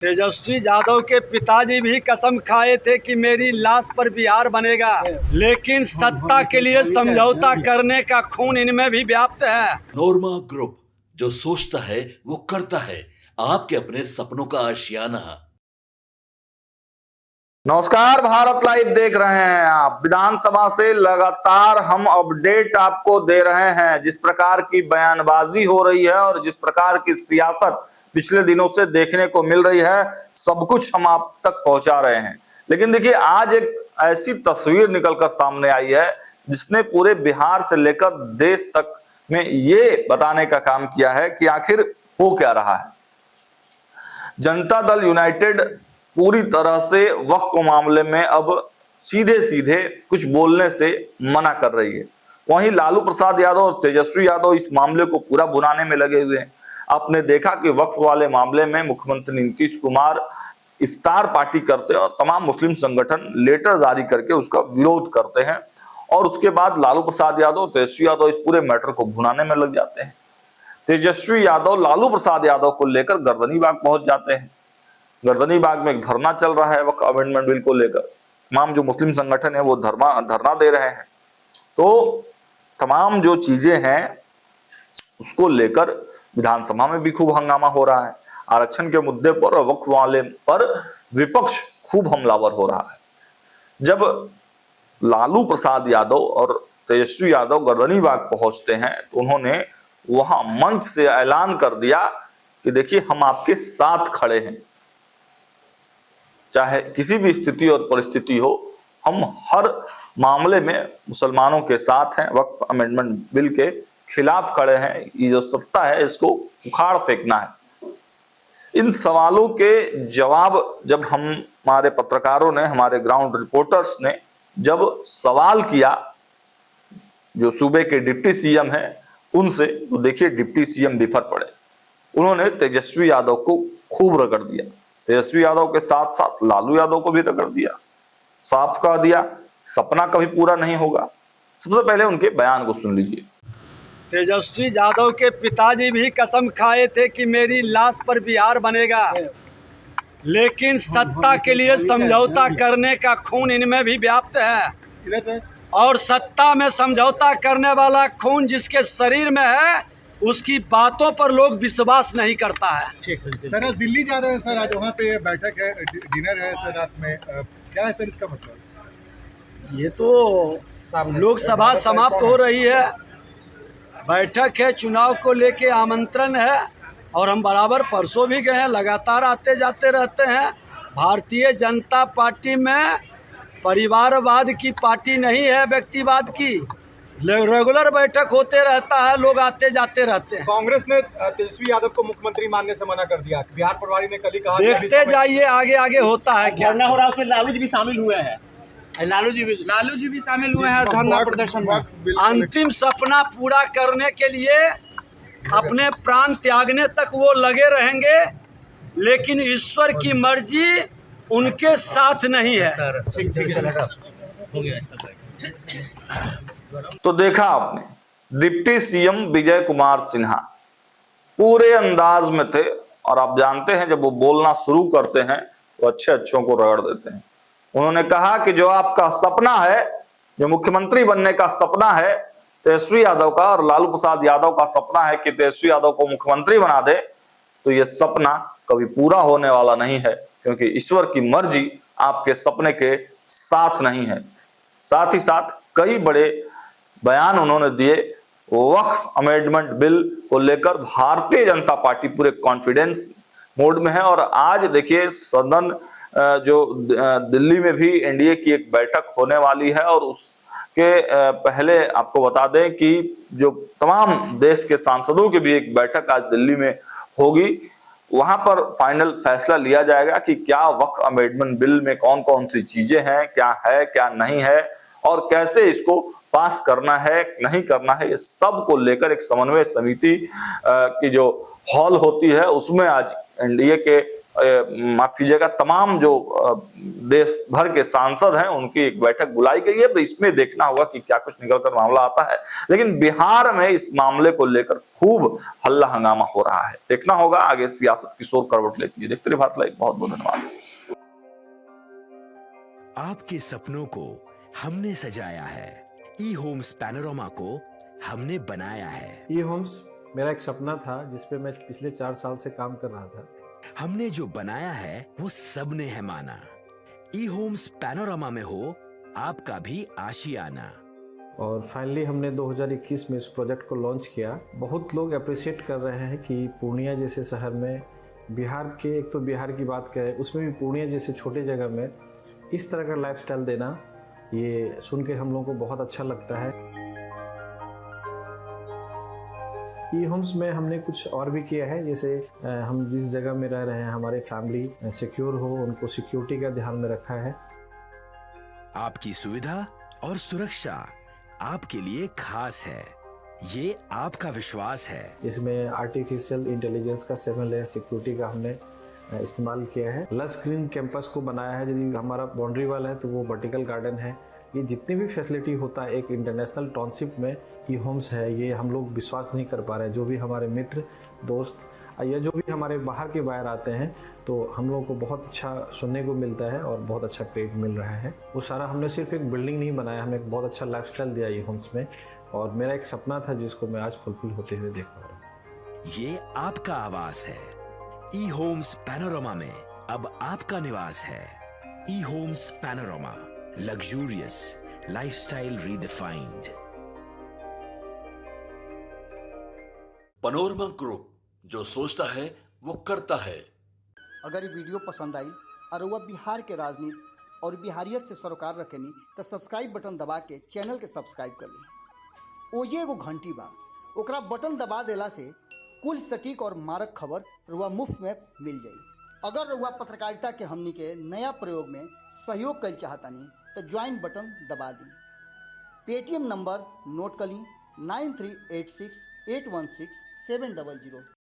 तेजस्वी यादव के पिताजी भी कसम खाए थे कि मेरी लाश पर बिहार बनेगा, लेकिन सत्ता के लिए समझौता करने का खून इनमें भी व्याप्त है। नोरमा ग्रुप, जो सोचता है वो करता है। आपके अपने सपनों का आशियाना। नमस्कार, भारत लाइव देख रहे हैं आप। विधानसभा से लगातार हम अपडेट आपको दे रहे हैं। जिस प्रकार की बयानबाजी हो रही है और जिस प्रकार की सियासत पिछले दिनों से देखने को मिल रही है, सब कुछ हम आप तक पहुंचा रहे हैं। लेकिन देखिए, आज एक ऐसी तस्वीर निकलकर सामने आई है जिसने पूरे बिहार से लेकर देश तक में ये बताने का काम किया है कि आखिर हो क्या रहा है। जनता दल यूनाइटेड पूरी तरह से वक्फ मामले में अब सीधे सीधे कुछ बोलने से मना कर रही है। वहीं लालू प्रसाद यादव और तेजस्वी यादव इस मामले को पूरा भुनाने में लगे हुए हैं। आपने देखा कि वक्फ वाले मामले में मुख्यमंत्री नीतीश कुमार इफ्तार पार्टी करते हैं और तमाम मुस्लिम संगठन लेटर जारी करके उसका विरोध करते हैं, और उसके बाद लालू प्रसाद यादव तेजस्वी यादव इस पूरे मैटर को भुनाने में लग जाते हैं। तेजस्वी यादव लालू प्रसाद यादव को लेकर गर्दनीबाग पहुंच जाते हैं। गर्दनीबाग में एक धरना चल रहा है वक्फ अमेंडमेंट बिल को लेकर। तमाम जो मुस्लिम संगठन है वो धरना दे रहे हैं। तो तमाम जो चीजें हैं उसको लेकर विधानसभा में भी खूब हंगामा हो रहा है। आरक्षण के मुद्दे पर और वक्फ वाले पर विपक्ष खूब हमलावर हो रहा है। जब लालू प्रसाद यादव और तेजस्वी यादव गर्दनीबाग पहुंचते हैं तो उन्होंने वहां मंच से ऐलान कर दिया कि देखिए, हम आपके साथ खड़े हैं, चाहे किसी भी स्थिति और परिस्थिति हो, हम हर मामले में मुसलमानों के साथ हैं, वक्फ अमेंडमेंट बिल के खिलाफ खड़े हैं। ये जो सत्ता है इसको उखाड़ फेंकना है। इन सवालों के जवाब जब हमारे पत्रकारों ने, हमारे ग्राउंड रिपोर्टर्स ने जब सवाल किया जो सूबे के डिप्टी सीएम हैं उनसे, तो देखिए डिप्टी सीएम बिफर पड़े। उन्होंने तेजस्वी यादव को खूब रगड़ दिया। तेजस्वी यादव के साथ साथ लालू यादव को भी रगड़ दिया, साफ कह दिया सपना कभी पूरा नहीं होगा। सबसे पहले उनके बयान को सुन लीजिए। तेजस्वी यादव के पिताजी भी कसम खाए थे कि मेरी लाश पर बिहार बनेगा, लेकिन सत्ता के लिए समझौता करने का खून इनमें भी व्याप्त है। और सत्ता में समझौता करने वाला खून जिसके शरीर में है, उसकी बातों पर लोग विश्वास नहीं करता है। ठीक है सर, आज दिल्ली जा रहे हैं सर, आज वहाँ पे बैठक है, डिनर है सर रात में, क्या है सर इसका मतलब? ये तो लोकसभा समाप्त हो रही है, बैठक है, चुनाव को लेके आमंत्रण है, और हम बराबर परसों भी गए हैं, लगातार आते जाते रहते हैं। भारतीय जनता पार्टी में परिवारवाद की पार्टी नहीं है, व्यक्तिवाद की। रेगुलर बैठक होते रहता है, लोग आते जाते रहते हैं। कांग्रेस ने तेजस्वी यादव को मुख्यमंत्री मानने से मना कर दिया। बिहार प्रभारी ने कल ही कहा, देखते जाइए आगे आगे होता है क्या। धरना हो रहा है, उसमें लालू जी भी शामिल हुए हैं। लालू जी भी शामिल हुए हैं धरना प्रदर्शन में। अंतिम सपना पूरा करने के लिए अपने प्राण त्यागने तक वो लगे रहेंगे, लेकिन ईश्वर की मर्जी उनके साथ नहीं है। तो देखा आपने, डिप्टी सीएम विजय कुमार सिन्हा पूरे अंदाज में थे, और आप जानते हैं जब वो बोलना शुरू करते हैं तो अच्छों को रगड़ देते हैं। उन्होंने कहा कि जो आपका सपना है, जो मुख्यमंत्री बनने का सपना है तेजस्वी यादव का, और लालू प्रसाद यादव का सपना है कि तेजस्वी यादव को मुख्यमंत्री बना दे, तो ये सपना कभी पूरा होने वाला नहीं है, क्योंकि ईश्वर की मर्जी आपके सपने के साथ नहीं है। साथ ही साथ कई बड़े बयान उन्होंने दिए। वक्फ अमेंडमेंट बिल को लेकर भारतीय जनता पार्टी पूरे कॉन्फिडेंस मोड में है। और आज देखिए, सदन जो दिल्ली में भी एनडीए की एक बैठक होने वाली है, और उसके पहले आपको बता दें कि जो तमाम देश के सांसदों की भी एक बैठक आज दिल्ली में होगी। वहां पर फाइनल फैसला लिया जाएगा कि क्या वक्फ अमेंडमेंट बिल में कौन कौन सी चीजें हैं, क्या है क्या नहीं है, और कैसे इसको पास करना है नहीं करना है। ये सब को लेकर एक समन्वय समिति की जो हॉल होती है उसमें आज एनडीए के माफ कीजिएगा, तमाम जो देश भर के सांसद हैं उनकी एक बैठक बुलाई गई है। तो इसमें देखना होगा कि क्या कुछ निकलकर मामला आता है। लेकिन बिहार में इस मामले को लेकर खूब हल्ला हंगामा हो रहा है। देखना होगा आगे सियासत किशोर करवट लेती है। देखते रहिए भारत लाइव। बहुत बहुत धन्यवाद। आपके सपनों को हमने सजाया है, ई होम्स पैनोरमा को हमने बनाया है। ई होम्स मेरा एक सपना था जिस पे मैं पिछले 4 साल से काम कर रहा था। हमने जो बनाया है वो सबने है माना। ई होम्स पैनोरमा में हो आपका भी आशियाना। और फाइनली हमने 2021 में इस प्रोजेक्ट को लॉन्च किया। बहुत लोग अप्रिशिएट कर रहे हैं कि पूर्णिया जैसे शहर में, बिहार के, एक तो बिहार की बात करें उसमें भी पूर्णिया जैसे छोटे जगह में इस तरह का लाइफस्टाइल देना, ये सुन के हम लोगों को बहुत अच्छा लगता है। ई होम्स में हमने कुछ और भी किया है, जैसे हम जिस जगह में रह रहे हैं हमारे फैमिली सिक्योर हो, उनको सिक्योरिटी का ध्यान में रखा है। आपकी सुविधा और सुरक्षा आपके लिए खास है, ये आपका विश्वास है। इसमें आर्टिफिशियल इंटेलिजेंस का 7 लेयर सिक्योरिटी का हमने इस्तेमाल किया है। लस ग्रीन कैंपस को बनाया है। यदि हमारा बाउंड्री वाल है तो वो वर्टिकल गार्डन है। ये जितनी भी फैसिलिटी होता है एक इंटरनेशनल टाउनशिप में ई होम्स है, ये हम लोग विश्वास नहीं कर पा रहे हैं। जो भी हमारे मित्र दोस्त या जो भी हमारे बाहर के बाहर आते हैं तो हम लोगों को बहुत अच्छा सुनने को मिलता है और बहुत अच्छा क्रेडिट मिल रहा है। वो सारा हमने सिर्फ एक बिल्डिंग नहीं बनाया, हमें एक बहुत अच्छा लाइफस्टाइल दिया ई होम्स में। और मेरा एक सपना था जिसको मैं आज फुलफिल होते हुए देख पा रहा हूँ। ये आपका आवास है। ई होम्स पैनोरमा में अब आपका निवास है। E homes panorama, luxurious lifestyle redefined. Panorama group, जो सोचता है वो करता है। अगर ये वीडियो पसंद आई और वह बिहार के राजनीति और बिहारियत से सरोकार रखेनी तो सब्सक्राइब बटन दबा के चैनल के सब्सक्राइब कर ली। ओजे एगो घंटी बा, ओकरा बटन दबा देला से कुल सटीक और मारक खबर रुआ मुफ्त में मिल जाई। अगर रुआ पत्रकारिता के हमनी के नया प्रयोग में सहयोग कर चाहतानी तो ज्वाइन बटन दबा दी। पेटीएम नंबर नोट कर ली 9386816700।